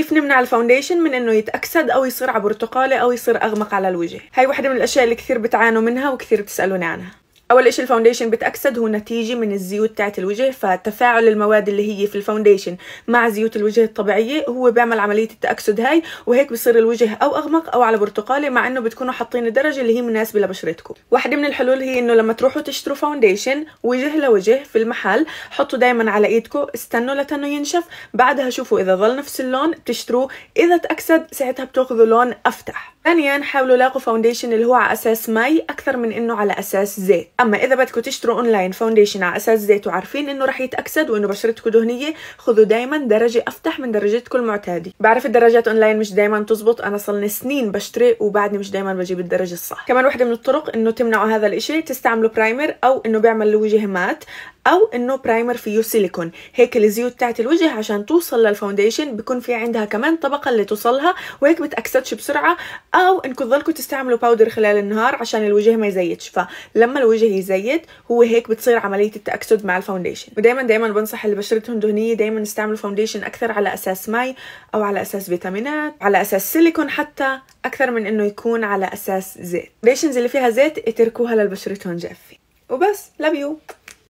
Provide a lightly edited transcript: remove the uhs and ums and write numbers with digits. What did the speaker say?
كيف نمنع الفاونديشن من انه يتأكسد او يصير على برتقالي او يصير اغمق على الوجه؟ هاي واحدة من الاشياء اللي كثير بتعانوا منها وكثير بتسألوني عنها. اول اشي الفاونديشن بتأكسد هو نتيجة من الزيوت تاعت الوجه، فتفاعل المواد اللي هي في الفاونديشن مع زيوت الوجه الطبيعية هو بيعمل عملية التأكسد هاي، وهيك بصير الوجه او اغمق او على برتقالي، مع انه بتكونوا حاطين الدرجة اللي هي مناسبة لبشرتكم. واحدة من الحلول هي انه لما تروحوا تشتروا فاونديشن وجه لوجه في المحل، حطوا دايما على ايدكم، استنوا لتنه ينشف، بعدها شوفوا اذا ظل نفس اللون بتشتروه، اذا تأكسد ساعتها بتاخذوا لون افتح. ثانيا حاولوا لاقوا فاونديشن اللي هو على اساس مي اكثر من انه على اساس زيت. اما اذا بدكم تشتروا اونلاين فاونديشن على اساس زيت وعارفين انه رح يتاكسد وانه بشرتكم دهنيه، خذوا دايما درجه افتح من درجتكم المعتاده. بعرف الدرجات اونلاين مش دايما تزبط، انا صار لي سنين بشتري وبعدني مش دايما بجيب الدرجه الصح. كمان وحده من الطرق انه تمنعوا هذا الاشي، تستعملوا برايمر او انه بيعمل الوجه مات، او انه برايمر فيه سيليكون. هيك الزيوت تاعت الوجه عشان توصل للفاونديشن بيكون في عندها كمان طبقه اللي توصلها، وهيك بتاكسدش بسرعه. او انكم تضلكم تستعملوا باودر خلال النهار عشان الوجه ما يزيتش، فلما الوجه يزيت هو هيك بتصير عمليه التاكسد مع الفاونديشن. ودايما بنصح اللي بشرتهم دهنيه دايما يستعملوا فاونديشن اكثر على اساس مي او على اساس فيتامينات، على اساس سيليكون حتى، اكثر من انه يكون على اساس زيت. الفاونديشنز اللي فيها زيت اتركوها للبشرتهم جافه. وبس. لاف يو.